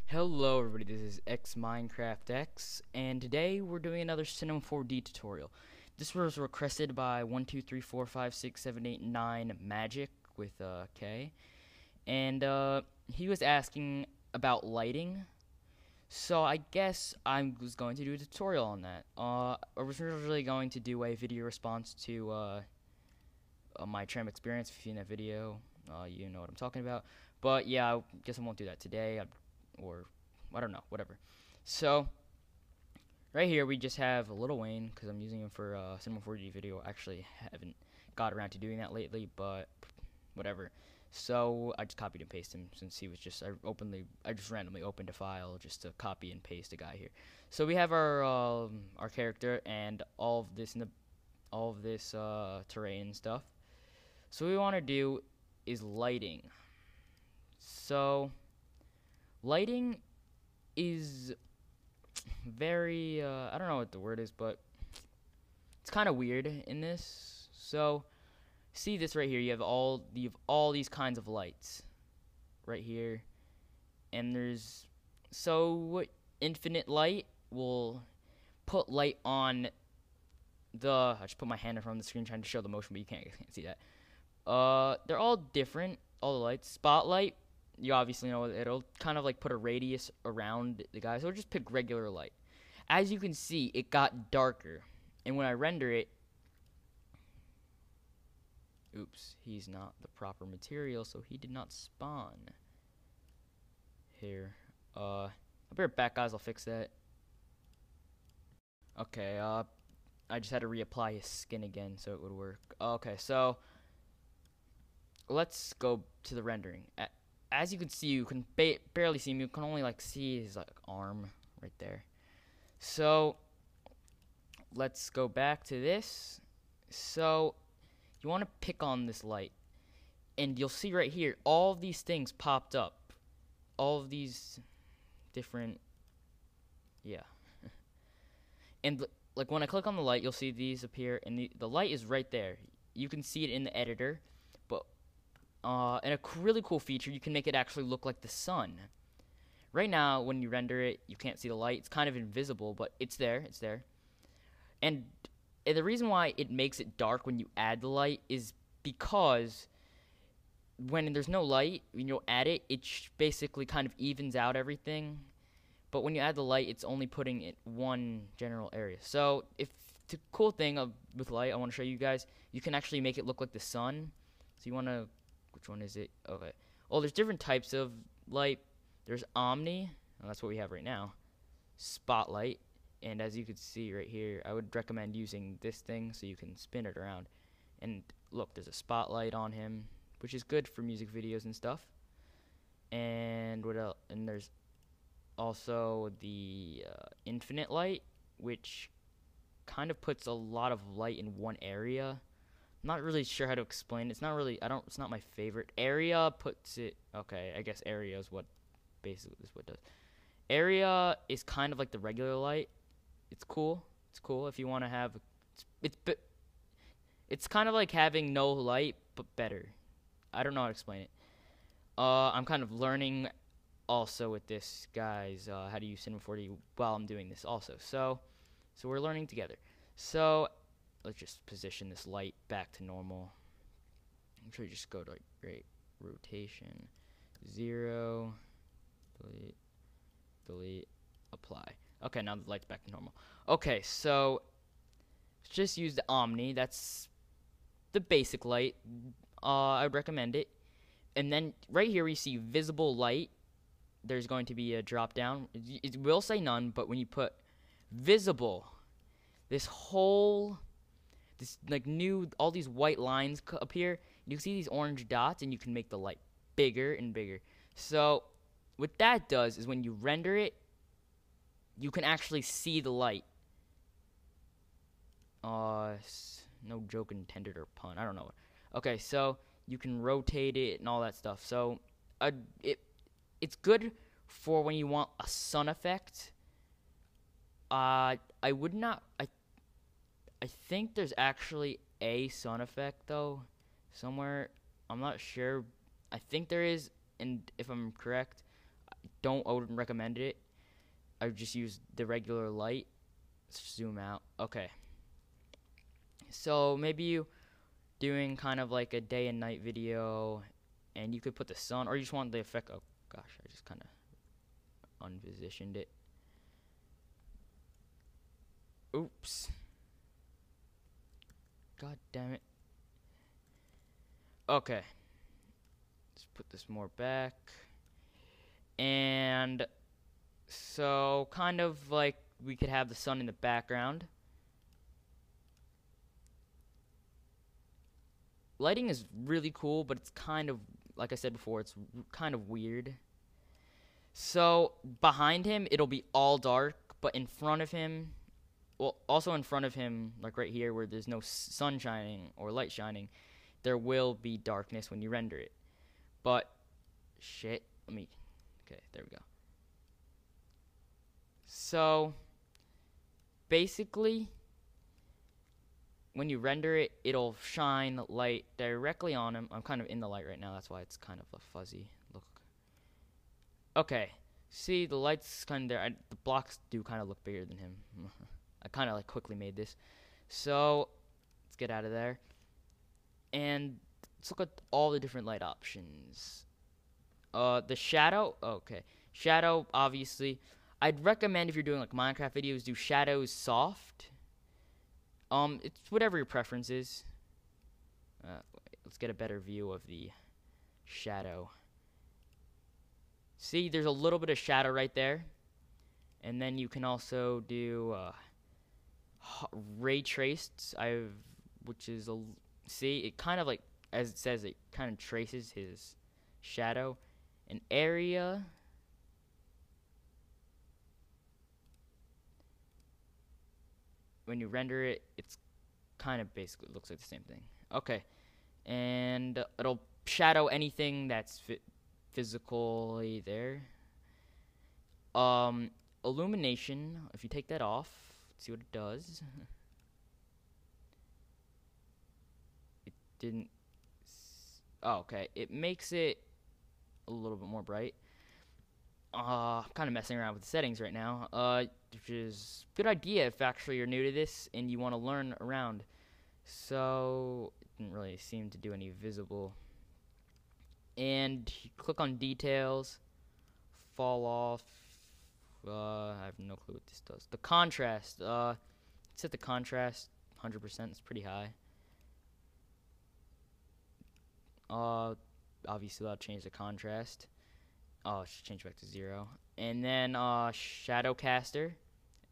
Hello everybody, this is X Minecraft X, and today we're doing another C4d tutorial. This was requested by 123456789 Magic with K, and he was asking about lighting. So I guess I was going to do a tutorial on that. I was originally going to do a video response to my tram experience. If you've seen that video, you know what I'm talking about. But yeah, I guess I won't do that today. Or I don't know, whatever. So right here we just have Lil Wayne because I'm using him for Cinema 4D video. I actually haven't got around to doing that lately, but whatever. So I just copied and pasted him since he was just I just randomly opened a file just to copy and paste a guy here. So we have our character and all of this terrain and stuff. So what we want to do is lighting. So lighting is very, I don't know what the word is, but it's kind of weird in this. So, see this right here. You have all these kinds of lights right here, and so infinite light will put light on I just put my hand in front of the screen trying to show the motion, but you can't see that. They're all different. All the lights. Spotlight. You obviously know it'll kind of like put a radius around the guy, so we'll just pick regular light. As you can see, it got darker, and when I render it, oops, he's not the proper material, so he did not spawn here. I'll be right back, guys. I'll fix that. Okay, I just had to reapply his skin again so it would work. Okay, so let's go to the rendering. As you can see, you can barely see him. You can only like see his like arm right there. So let's go back to this. So you want to pick on this light, and you'll see right here all of these things popped up. All of these different, yeah. And like when I click on the light, you'll see these appear, and the light is right there. You can see it in the editor, but and a really cool feature, you can make it actually look like the sun. Right now, when you render it, you can't see the light. It's kind of invisible, but it's there. It's there. And the reason why it makes it dark when you add the light is because when there's no light, when you add it, it basically kind of evens out everything. But when you add the light, it's only putting it one general area. So the cool thing with light, I want to show you guys, you can actually make it look like the sun. So you want to, which one is it? Okay. Well, there's different types of light. There's Omni, and that's what we have right now. Spotlight, and as you can see right here, I would recommend using this thing so you can spin it around. And look, there's a spotlight on him, which is good for music videos and stuff. And what else? And there's also the infinite light, which kind of puts a lot of light in one area. I'm not really sure how to explain it. It's not really, it's not my favorite. Area puts it, okay, I guess area is what basically this what does. Area is kind of like the regular light. It's cool. It's cool if you want to have, it's kind of like having no light, but better. I don't know how to explain it. I'm kind of learning also with this, guys, how to use Cinema 4D while I'm doing this also. So we're learning together. So let's just position this light back to normal. I'm sure you just go to like great rotation, 0, delete, apply. Okay, now the light's back to normal. Okay, so just use the Omni. That's the basic light. I would recommend it. And then right here we see visible light. There's going to be a drop down. It will say none, but when you put visible, all these white lines appear. You can see these orange dots, and you can make the light bigger and bigger. So what that does is when you render it, you can actually see the light. No joke intended or pun. I don't know. Okay, so you can rotate it and all that stuff. So it it's good for when you want a sun effect. I would not. I think there's actually a sun effect though, somewhere. I'm not sure. I think there is, and if I'm correct, I wouldn't recommend it. I would just use the regular light. Let's zoom out. Okay. So maybe you doing kind of like a day and night video, and you could put the sun, or you just want the effect. Oh gosh, I just kind of unpositioned it. Oops. God damn it. Okay. Let's put this more back. And so kind of like we could have the sun in the background. Lighting is really cool, but it's kind of, like I said before, it's kind of weird. So behind him, it'll be all dark, but in front of him, well, also in front of him, like right here where there's no sun shining or light shining, there will be darkness when you render it. But, shit, okay, there we go. So, basically, when you render it, it'll shine light directly on him. I'm kind of in the light right now, that's why it's kind of a fuzzy look. Okay, see, the light's kind of there. The blocks do kind of look bigger than him. I kind of like quickly made this. So, let's get out of there. And let's look at all the different light options. The shadow, okay. Shadow, obviously. I'd recommend if you're doing like Minecraft videos, do shadows soft. It's whatever your preference is. Let's get a better view of the shadow. See, there's a little bit of shadow right there. And then you can also do ray traced, which is see, it kind of like, as it says, it kind of traces his shadow. An area, when you render it, it's kind of basically looks like the same thing. Okay, and it'll shadow anything that's physically there. Illumination, if you take that off, let's see what it does. It didn't. Oh, okay, it makes it a little bit more bright. I'm kind of messing around with the settings right now, which is a good idea if actually you're new to this and you want to learn around. So, it didn't really seem to do any visible. And you click on details, fall off. I have no clue what this does. The contrast, set the contrast 100%, it's pretty high. Obviously I'll change the contrast. Oh, it should change back to 0. And then shadow caster.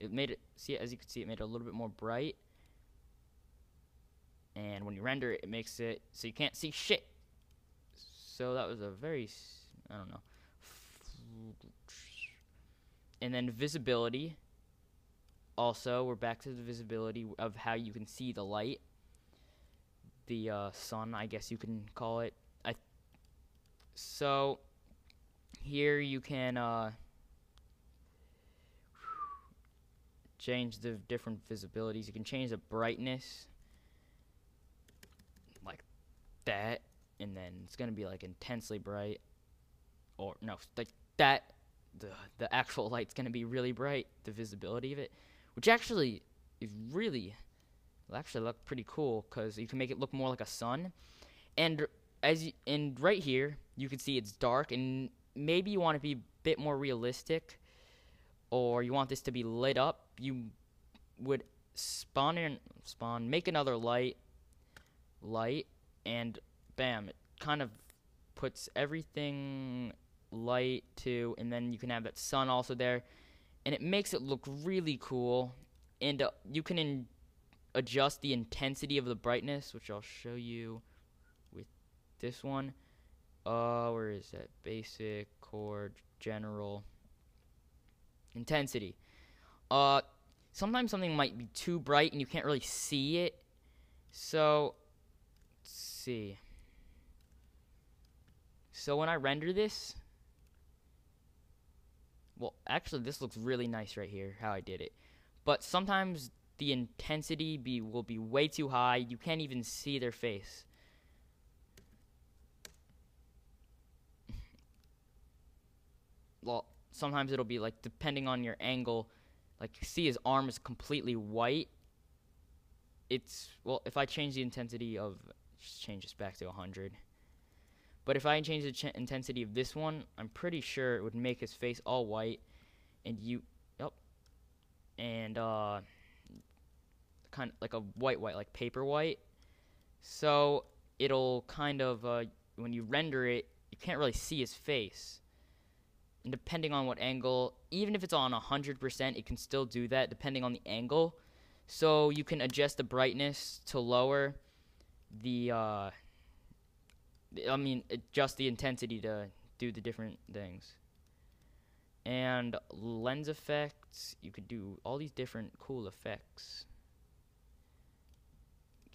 It made it, see, as you can see, it made it a little bit more bright. And when you render it, it makes it so you can't see shit. So that was a very, I don't know. And then visibility. Also, we're back to the visibility of how you can see the light. The sun, I guess you can call it. So here you can change the different visibilities. You can change the brightness like that, and then it's gonna be like intensely bright, or no, like that. The actual light's gonna be really bright. The visibility of it, which actually is really, will actually look pretty cool because you can make it look more like a sun. And and right here you can see it's dark, and maybe you want to be a bit more realistic, or you want this to be lit up. You would make another light, and bam, it kind of puts everything light too, and then you can have that sun also there, and it makes it look really cool. And you can adjust the intensity of the brightness, which I'll show you with this one. Where is that? Basic, core, general, intensity. Sometimes something might be too bright and you can't really see it. So, let's see. So when I render this, well, actually this looks really nice right here, how I did it. But sometimes the intensity will be way too high. You can't even see their face. Well, sometimes it'll be like, depending on your angle, like you see his arm is completely white. It's, well, if I change the intensity of, just change this back to 100. But if I change the intensity of this one, I'm pretty sure it would make his face all white, and yep, and kind of like a white, like paper white. So it'll kind of, when you render it, you can't really see his face. And depending on what angle, even if it's on 100%, it can still do that depending on the angle. So you can adjust the brightness to lower the, adjust the intensity to do the different things. And lens effects, you could do all these different cool effects.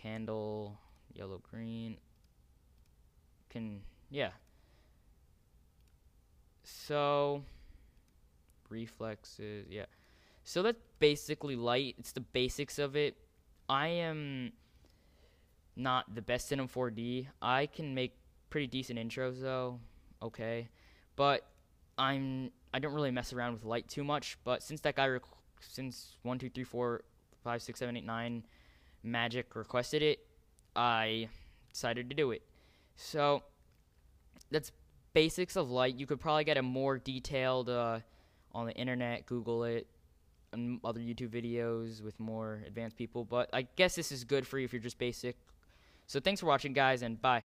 Candle, yellow, green. Yeah. So, reflexes, yeah. So that's basically light. It's the basics of it. I am not the best in C4d. I can make pretty decent intros though. Okay. But I don't really mess around with light too much, but since that guy since 1 2 3 4 5 6 7 8 9 Magic requested it, I decided to do it. So that's basics of light. You could probably get a more detailed on the internet, Google it, and other YouTube videos with more advanced people, but I guess this is good for you if you're just basic. So thanks for watching, guys, and bye.